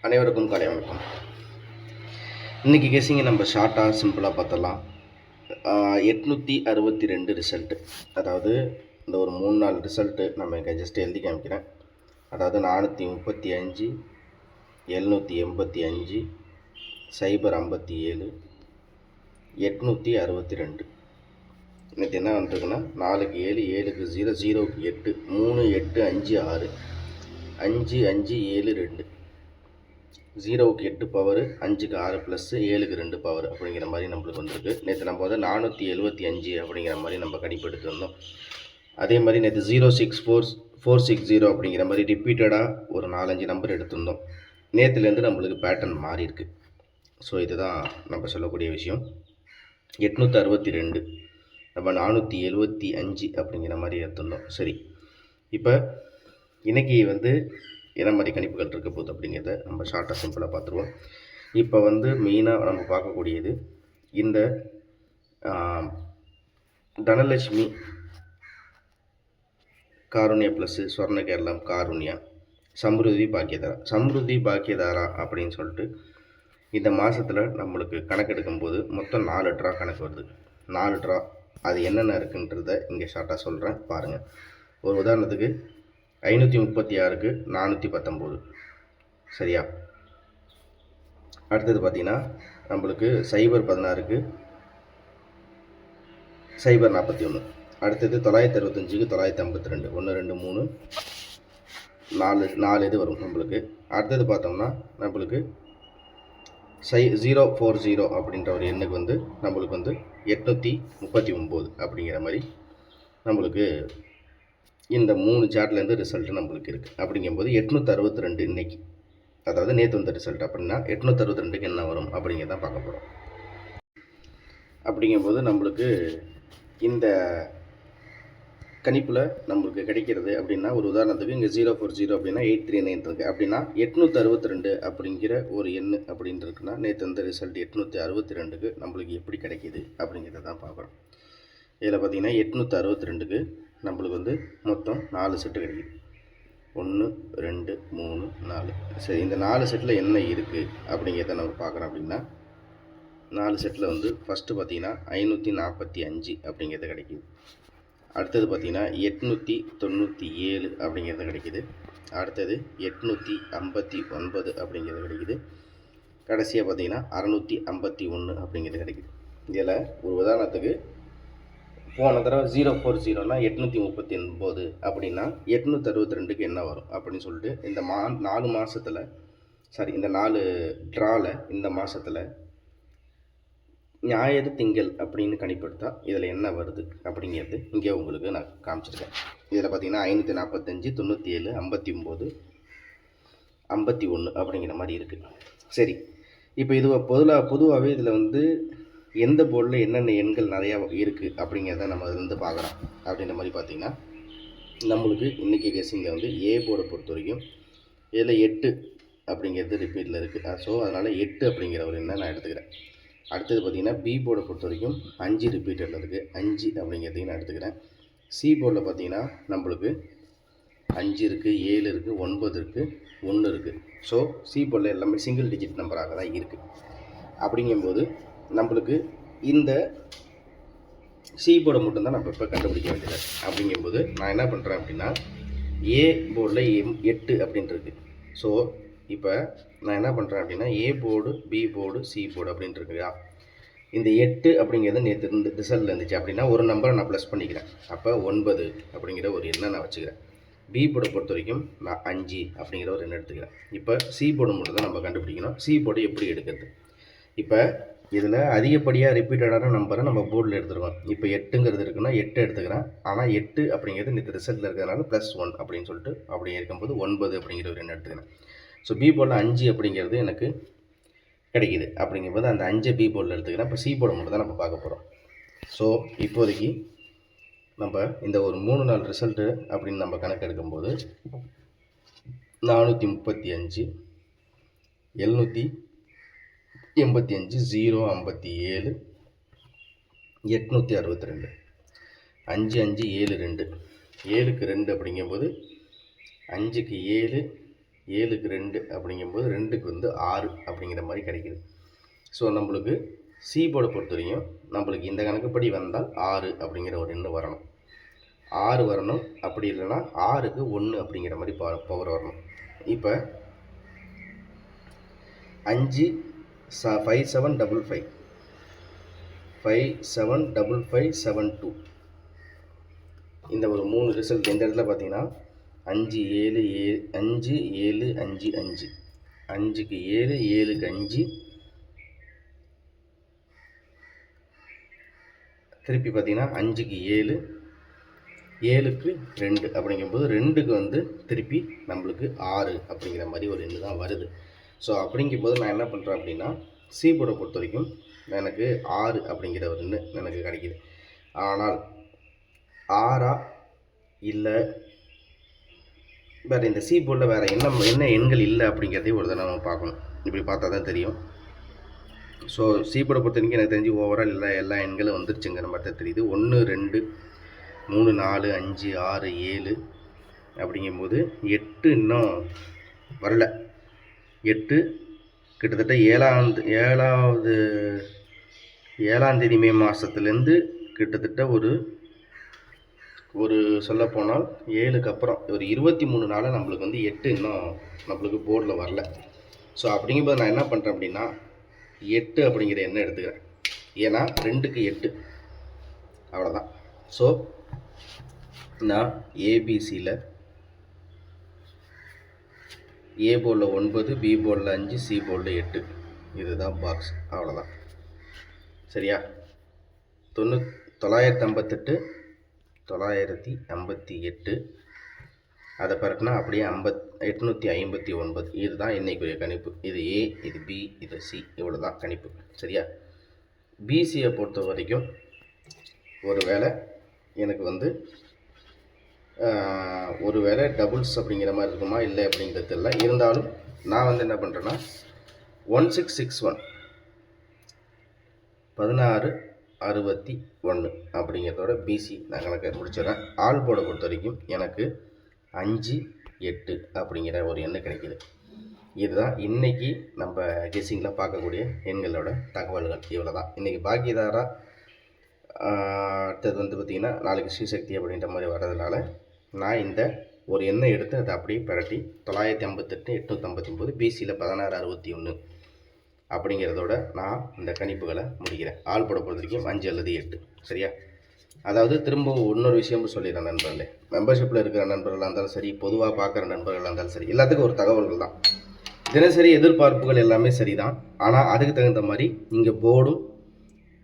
அனைவருக்கும் காலை வணக்கம். இன்றைக்கி கெஸிங்கை நம்ம ஷார்ட்டாக சிம்பிளாக பார்த்தலாம். 862 ரிசல்ட்டு, அதாவது இந்த ஒரு 3-4 ரிசல்ட்டு நம்ம இங்கே ஜஸ்ட் எழுதி காமிக்கிறேன். அதாவது 435, 785, 057, 862. இன்னைக்கு என்ன வந்துருக்குன்னா 4க்கு 7, 7க்கு 0, 0க்கு 8, 3, 8, 5, 6, 5, 5, 7, 2, 0க்கு 8 பவர், 5க்கு 6 ப்ளஸ், 7க்கு 2 பவர் அப்படிங்கிற மாதிரி நம்மளுக்கு வந்திருக்கு. நேற்று நம்ம வந்து 475 அப்படிங்கிற மாதிரி நம்ம கணிப்பு எடுத்துருந்தோம். அதே மாதிரி நேற்று 06460 அப்படிங்கிற மாதிரி ரிப்பீட்டடாக ஒரு 4-5 நம்பர் எடுத்திருந்தோம். நேற்றுலேருந்து நம்மளுக்கு பேட்டர்ன் மாறி இருக்கு. ஸோ இதுதான் நம்ம சொல்லக்கூடிய விஷயம். 862 நம்ம 475 அப்படிங்கிற மாதிரி எடுத்திருந்தோம். சரி, இப்போ இன்றைக்கி வந்து என்ன மாதிரி கணிப்புகள் இருக்க போகுது அப்படிங்கிறத நம்ம ஷார்ட்டாக சிம்பிளாக பார்த்துருவோம். இப்போ வந்து மெயினாக நம்ம பார்க்கக்கூடியது இந்த தனலட்சுமி காருண்யா ப்ளஸ்ஸு, ஸ்வர்ண கேரளம் காருண்யா, சம்ருதி பாக்கியதாரா அப்படின்னு சொல்லிட்டு இந்த மாதத்தில் நம்மளுக்கு கணக்கெடுக்கும்போது மொத்தம் 4 ட்ரா கணக்கு வருது. 4 ட்ரா அது என்னென்ன இருக்குன்றத இங்கே ஷார்ட்டாக சொல்கிறேன் பாருங்கள். ஒரு உதாரணத்துக்கு 536க்கு 419, சரியா? அடுத்தது பார்த்திங்கன்னா நம்மளுக்கு 016க்கு 041, அடுத்தது 965க்கு 952, 1 2 3 4 இது வரும் நம்மளுக்கு. அடுத்தது பார்த்தோம்னா நம்மளுக்கு 040 அப்படின்ற ஒரு எண்ணுக்கு வந்து நம்மளுக்கு வந்து 839 அப்படிங்கிற மாதிரி நம்மளுக்கு இந்த 3 சார்ட்லேருந்து ரிசல்ட்டு நம்மளுக்கு இருக்குது. அப்படிங்கும்போது 862 இன்றைக்கி, அதாவது நேற்று வந்த ரிசல்ட் அப்படின்னா 862க்கு என்ன வரும் அப்படிங்கிறத பார்க்க போகிறோம். அப்படிங்கும்போது நம்மளுக்கு இந்த கணிப்பில் நம்மளுக்கு கிடைக்கிறது அப்படின்னா, ஒரு உதாரணத்துக்கு இங்கே 040 அப்படின்னா 839 இருக்குது. அப்படின்னா 862 அப்படிங்கிற ஒரு எண் அப்படின்னு இருக்குன்னா நேற்று வந்த ரிசல்ட் 862க்கு நம்மளுக்கு எப்படி கிடைக்கிது அப்படிங்கிறத தான் பார்க்குறோம். இதில் பார்த்திங்கன்னா 862க்கு நம்மளுக்கு வந்து மொத்தம் 4 செட்டு கிடைக்குது. 1 2 3 4. சரி, இந்த 4 செட்டில் என்ன இருக்குது அப்படிங்கிறத நம்ம பார்க்குறோம். அப்படின்னா 4 செட்டில் வந்து ஃபஸ்ட்டு பார்த்திங்கன்னா 545 அப்படிங்கிறது கிடைக்கிது. அடுத்தது பார்த்திங்கன்னா 897 அப்படிங்கிறது கிடைக்கிது. அடுத்தது 859 அப்படிங்கிறது கிடைக்கிது. கடைசியாக பார்த்திங்கன்னா 651 அப்படிங்கிறது கிடைக்கிது. இதில் ஒரு உதாரணத்துக்கு போன தடவை 040னா 839 அப்படின்னா 862க்கு என்ன வரும் அப்படின்னு சொல்லிட்டு இந்த 4 மாதத்தில், சாரி இந்த 4 ட்ராவில் இந்த மாதத்தில் ஞாயிறு திங்கள் அப்படின்னு கணிப்படுத்தா இதில் என்ன வருது அப்படிங்கிறது இங்கே உங்களுக்கு நான் காமிச்சிருக்கேன். இதில் பார்த்தீங்கன்னா 545, 97, 59, 51 அப்படிங்கிற மாதிரி இருக்குது. சரி, இப்போ இது பொதுவாகவே இதில் வந்து எந்த போர்டில் என்னென்ன எண்கள் நிறையா இருக்குது அப்படிங்கிறத நம்ம அதுலேருந்து பார்க்குறோம். அப்படின்ற மாதிரி பார்த்திங்கன்னா நம்மளுக்கு இன்றைக்கி கெஸிங்கில் வந்து ஏ போர்டை பொறுத்த வரைக்கும் இதில் 8 அப்படிங்கிறது ரிப்பீட்டில் இருக்குது. ஸோ அதனால் 8 அப்படிங்கிற ஒரு எண்ணை நான் எடுத்துக்கிறேன். அடுத்தது பார்த்திங்கன்னா பி போர்டை பொறுத்த வரைக்கும் 5 ரிப்பீட்டரில் இருக்குது. 5 அப்படிங்கிறதையும் நான் எடுத்துக்கிறேன். சி போர்டில் பார்த்திங்கன்னா நம்மளுக்கு 5 இருக்குது, 7 இருக்குது, 9 இருக்குது, 1 இருக்குது. ஸோ சி போர்டில் எல்லாமே சிங்கிள் டிஜிட் நம்பராக தான் இருக்குது. அப்படிங்கும்போது நம்மளுக்கு இந்த சி போர்டை மட்டும்தான் நம்ம இப்போ கண்டுபிடிக்க வேண்டியது. அப்படிங்கும்போது நான் என்ன பண்ணுறேன் அப்படின்னா ஏ போர்டில் 8 அப்படின்ட்டு. ஸோ இப்போ நான் என்ன பண்ணுறேன் அப்படின்னா A board, B board, C board அப்படின்ட்டு இருக்குயா. இந்த 8 அப்படிங்கிறது நேற்று இந்த ரிசல்ட்டில் இருந்துச்சு அப்படின்னா ஒரு நம்பரை நான் ப்ளஸ் பண்ணிக்கிறேன். அப்போ 9 அப்படிங்கிற ஒரு எண்ணை நான் வச்சுக்கிறேன். பி போர்டை பொறுத்த வரைக்கும் நான் 5 அப்படிங்கிற ஒரு எண்ணை எடுத்துக்கிறேன். இப்போ சி போர்டு மட்டும் தான் நம்ம கண்டுபிடிக்கணும். சி போர்டு எப்படி எடுக்கிறது? இப்போ இதில் அதிகப்படியாக ரிப்பீட்டடான நம்பரை நம்ம போர்டில் எடுத்துருவோம். இப்போ 8ங்கிறது இருக்குன்னா 8 எடுத்துக்கிறேன். ஆனால் 8 அப்படிங்கிறது நேற்று ரிசல்ட்டில் இருக்கிறதுனால +1 அப்படின்னு சொல்லிட்டு அப்படி இருக்கும்போது 9 அப்படிங்கிற ஒரு எண்ணை எடுத்துக்கிறேன். ஸோ பி போர்டில் 5 அப்படிங்கிறது எனக்கு கிடைக்கிது. அப்படிங்கும்போது அந்த 5 பி போர்டில் எடுத்துக்கிறேன். இப்போ சி போர்டு மட்டும் தான் நம்ம பார்க்க போகிறோம். ஸோ இப்போதைக்கு நம்ம இந்த ஒரு 3-4 ரிசல்ட்டு அப்படின்னு நம்ம கணக்கு எடுக்கும்போது 435, 785, 057, 862, 5 5 7 2, 7க்கு 2 அப்படிங்கும்போது 5க்கு 7, 7க்கு 2 அப்படிங்கும்போது 2க்கு வந்து 6 அப்படிங்கிற மாதிரி கிடைக்குது. ஸோ நம்மளுக்கு சி போர்டை பொறுத்த வரைக்கும் நம்மளுக்கு இந்த கணக்குப்படி வந்தால் 6 அப்படிங்கிற ஒரு எண்ணு வரணும். 6 வரணும். அப்படி இல்லைன்னா 6க்கு 1 அப்படிங்கிற மாதிரி பவர் வரணும். இப்போ 5 5755 575572 இந்த ஒரு 3 ரிசல்ட் இந்த இடத்துல பார்த்தீங்கன்னா 5 7 5 7 5 5 5க்கு 7 7க்கு 5 திருப்பி பார்த்தீங்கன்னா 5க்கு 7 7க்கு 2 அப்படிங்கும்போது 2க்கு வந்து திருப்பி நம்மளுக்கு 6 அப்படிங்கிற மாதிரி ஒரு எண்ணு தான் வருது. ஸோ அப்படிங்கும்போது நான் என்ன பண்ணுறேன் அப்படின்னா சி போர்டை பொறுத்த வரைக்கும் எனக்கு 6 அப்படிங்கிற ஒரு எண்ணு எனக்கு கிடைக்கிது. ஆனால் 6ஆ இல்லை வேறு இந்த சி போர்டில் வேறு என்ன எண்கள் இல்லை அப்படிங்கிறதையும் ஒரு தடவை நம்ம பார்க்கணும். இப்படி பார்த்தா தான் தெரியும். ஸோ சி போர்டை பொறுத்த வரைக்கும் எனக்கு தெரிஞ்சு ஓவரால் எல்லா எண்களும் வந்துருச்சுங்கிற மாதிரி தான் தெரியுது. 1 2 3 4 5 6 7 அப்படிங்கும்போது 8 இன்னும் வரல. 8 கிட்டத்தட்ட 7ஆம் தேதி மே மாதத்துலேருந்து கிட்டத்தட்ட ஒரு சொல்லப்போனால் 7க்கு அப்புறம் ஒரு 23 நாளாக நம்மளுக்கு வந்து 8 இன்னும் நம்மளுக்கு போர்டில் வரல. ஸோ அப்படிங்கும்போது நான் என்ன பண்ணுறேன் அப்படின்னா 8 அப்படிங்கிற எண்ணை எடுத்துக்கிறேன். ஏன்னா 2க்கு 8 அவ்வளோதான். ஸோ நான் ஏபிசியில் ஏ போர்டில் 9 பி போர்டில் 5 சி போர்டில் 8 இதுதான் பாக்ஸ். அவ்வளோதான். சரியா? 958 958 அதை பிறகுனா அப்படியே 859 இதுதான் இன்னைக்குரிய கணிப்பு. இது ஏ, இது பி, இது சி, இவ்வளோ தான் கணிப்பு. சரியா? பிசியை பொறுத்த வரைக்கும் ஒருவேளை எனக்கு வந்து ஒருவேளை டபுள்ஸ் அப்படிங்கிற மாதிரி இருக்குமா இல்லை அப்படிங்கிறது தெரியல. இருந்தாலும் நான் வந்து என்ன பண்ணுறேன்னா 1661 1661 அப்படிங்கிறதோட பிசி நான் கணக்கை முடிச்சிடறேன். ஆல் போர்டை பொறுத்த வரைக்கும் எனக்கு 5 8 அப்படிங்கிற ஒரு எண்ணு கிடைக்கிது. இதுதான் இன்றைக்கி நம்ம கெஸ்ஸிங்கில் பார்க்கக்கூடிய எண்களோட தகவல்கள். இவ்வளோ தான் இன்றைக்கி. பாக்கியதாரா அடுத்தது வந்து பார்த்திங்கன்னா நாளைக்கு ஸ்ரீசக்தி அப்படின்ற மாதிரி வர்றதுனால நான் இந்த ஒரு எண்ணை எடுத்து அதை அப்படியே பிரட்டி 958 859 பிசியில் 1661 அப்படிங்கிறதோட நான் இந்த கணிப்புகளை முடிக்கிறேன். ஆள் போட பொறுத்த வரைக்கும் 5 அல்லது 8. சரியா? அதாவது திரும்ப இன்னொரு விஷயமும் சொல்லிடுறேன் நண்பர்களே. மெம்பர்ஷிப்பில் இருக்கிற நண்பர்களாக இருந்தாலும் சரி, பொதுவாக பார்க்குற நண்பர்களாக இருந்தாலும் சரி, எல்லாத்துக்கும் ஒரு தகவல்கள் தான். தினசரி எதிர்பார்ப்புகள் எல்லாமே சரி தான். ஆனால் அதுக்கு தகுந்த மாதிரி இங்கே போர்டும்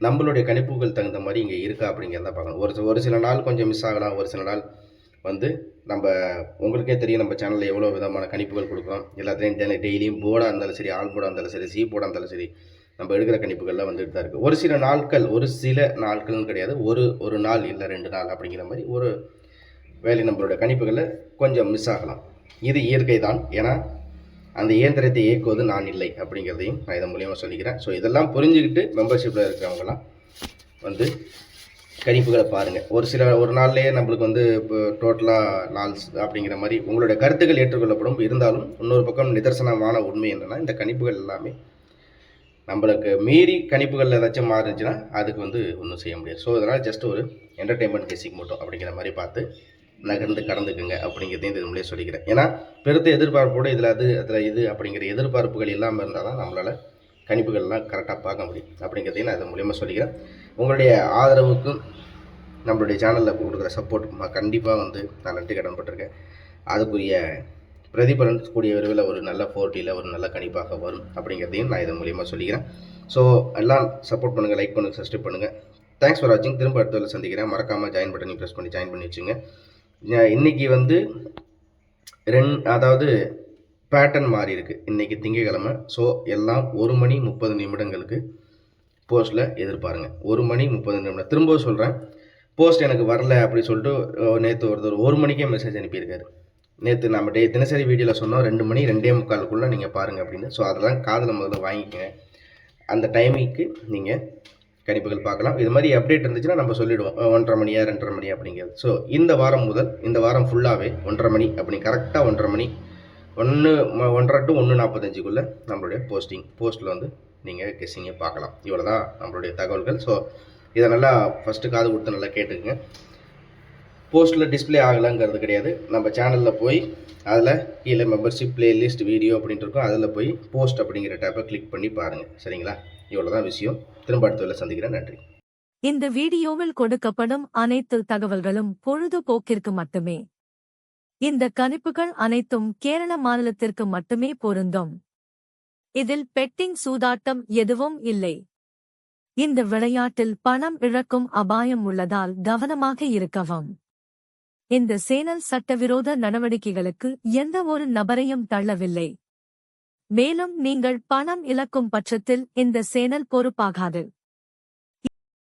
நம்மளுடைய கணிப்புகள் தகுந்த மாதிரி இங்கே இருக்கா அப்படிங்கிறத பார்க்கணும். ஒரு சில நாள் கொஞ்சம் மிஸ் ஆகலாம். ஒரு சில நாள் வந்து நம்ம உங்களுக்கே தெரியும் நம்ம சேனலில் எவ்வளோ விதமான கணிப்புகள் கொடுக்குறோம். எல்லாத்துலேயும் டெய்லியும் போர்டாக இருந்தாலும் சரி, ஆல் போர்டாக இருந்தாலும் சரி, சி போர்டாக இருந்தாலும் சரி, நம்ம எடுக்கிற கணிப்புகள்லாம் வந்துட்டு தான் இருக்குது. ஒரு சில நாட்கள்னு கிடையாது, ஒரு நாள் இல்லை 2 நாள் அப்படிங்கிற மாதிரி ஒரு வேலை நம்மளோட கணிப்புகளில் கொஞ்சம் மிஸ் ஆகலாம். இது இயற்கை தான். ஏன்னா அந்த இயந்திரத்தை இயக்குவது நான் இல்லை அப்படிங்கிறதையும் நான் இதன் மூலியமாக சொல்லிக்கிறேன். ஸோ இதெல்லாம் புரிஞ்சுக்கிட்டு மெம்பர்ஷிப்பில் இருக்கிறவங்களாம் வந்து கணிப்புகளை பாருங்கள். ஒரு நாள்லேயே நம்மளுக்கு வந்து இப்போ டோட்டலாக நாள்ஸ் அப்படிங்கிற மாதிரி உங்களுடைய கருத்துக்கள் ஏற்றுக்கொள்ளப்படும். இருந்தாலும் இன்னொரு பக்கம் நிதர்சனமான உண்மை என்னென்னா இந்த கணிப்புகள் எல்லாமே நம்மளுக்கு மீறி கணிப்புகள் ஏதாச்சும் மாறுச்சுன்னா அதுக்கு வந்து ஒன்றும் செய்ய முடியாது. ஸோ அதனால் ஜஸ்ட் ஒரு என்டர்டெயின்மெண்ட் கெஸ்ஸிங் மட்டும் அப்படிங்கிற மாதிரி பார்த்து நகர்ந்து கடந்துக்குங்க அப்படிங்கிறதையும் இது நம்மளே சொல்லிக்கிறேன். ஏன்னா பெருத்த எதிர்பார்ப்போடு அதில் இது அப்படிங்கிற எதிர்பார்ப்புகள் இல்லாமல் இருந்தால் தான் நம்மளால் கணிப்புகள்லாம் கரெக்டாக பார்க்க முடியும் அப்படிங்கிறதையும் நான் இது மூலியமாக சொல்லிக்கிறேன். உங்களுடைய ஆதரவுக்கும் நம்மளுடைய சேனலில் கொடுக்குற சப்போர்ட் கண்டிப்பாக வந்து நான் நன்றி கடன்பட்டிருக்கேன். அதுக்குரிய பிரதிபலன் கூடிய விரைவில் ஒரு நல்ல போட்டியில் ஒரு நல்ல கணிப்பாக வரும் அப்படிங்கிறதையும் நான் இதன் மூலியமாக சொல்லிக்கிறேன். ஸோ எல்லாம் சப்போர்ட் பண்ணுங்கள், லைக் பண்ணுங்கள், சப்ஸ்கிரைப் பண்ணுங்கள். தேங்க்ஸ் ஃபார் வாட்சிங். திரும்ப அடுத்த சந்திக்கிறேன். மறக்காமல் ஜாயின் பட்டனை ப்ரெஸ் பண்ணி ஜாயின் பண்ணி வச்சுங்க. இன்றைக்கி வந்து அதாவது பேட்டர்ன் மாறி இருக்குது. இன்றைக்கி திங்கக்கிழமை. ஸோ எல்லாம் 1 மணி 30 நிமிடங்களுக்கு போஸ்ட்டில் எதிர்பாருங்க. 1 மணி 30 நிமிடம். திரும்ப சொல்கிறேன், போஸ்ட் எனக்கு வரல அப்படி சொல்லிட்டு நேற்று ஒருத்தர் 1 மணிக்கே மெசேஜ் அனுப்பியிருக்காரு. நேற்று நம்ம தினசரி வீடியோவில் சொன்னோம் 2 மணி 2:45 நீங்கள் பாருங்கள் அப்படின்னு. ஸோ அதெல்லாம் காதில் முதல்ல வாங்கிக்கங்க. அந்த டைமிங்க்கு நீங்கள் கணிப்புகள் பார்க்கலாம். இது மாதிரி அப்டேட் இருந்துச்சுன்னா நம்ம சொல்லிவிடுவோம் 1:30 மணியா 2:30 மணி அப்படிங்கிறது. ஸோ இந்த வாரம் ஃபுல்லாகவே 1:30 மணி அப்படி கரெக்டாக 1:30 மணி 1:30 to 1:45க்குள்ளே நம்மளுடைய போஸ்ட்டில் வந்து நீங்கள் கெஸ்ஸிங்கை பார்க்கலாம். இவ்வளோ தான் நம்மளுடைய தகவல்கள். ஸோ இதை நல்லா ஃபஸ்ட்டு காது கொடுத்து நல்லா கேட்டுக்குங்க. போஸ்ட்டில் டிஸ்பிளே ஆகலைங்கிறது கிடையாது. நம்ம சேனலில் போய் அதில் கீழே மெம்பர்ஷிப் பிளேலிஸ்ட் வீடியோ அப்படின்ட்டு இருக்கும். அதில் போய் போஸ்ட் அப்படிங்கிற டேப்பை கிளிக் பண்ணி பாருங்கள். சரிங்களா? இவ்வளோ தான் விஷயம். திரும்ப அடுத்த வேலை சந்திக்கிறேன். நன்றி. இந்த வீடியோவில் கொடுக்கப்படும் அனைத்து தகவல்களும் பொழுதுபோக்கிற்கு மட்டுமே. இந்த கணிப்புகள் அனைத்தும் கேரள மாநிலத்திற்கு மட்டுமே பொருந்தும். இதில் பெட்டிங் சூதாட்டம் எதுவும் இல்லை. இந்த விளையாட்டில் பணம் இழக்கும் அபாயம் உள்ளதால் கவனமாக இருக்கவும். இந்த சேனல் சட்டவிரோத நடவடிக்கைகளுக்கு எந்த ஒரு நபரையும் தள்ளவில்லை. மேலும் நீங்கள் பணம் இழக்கும் பட்சத்தில் இந்த சேனல் பொறுப்பாகாது.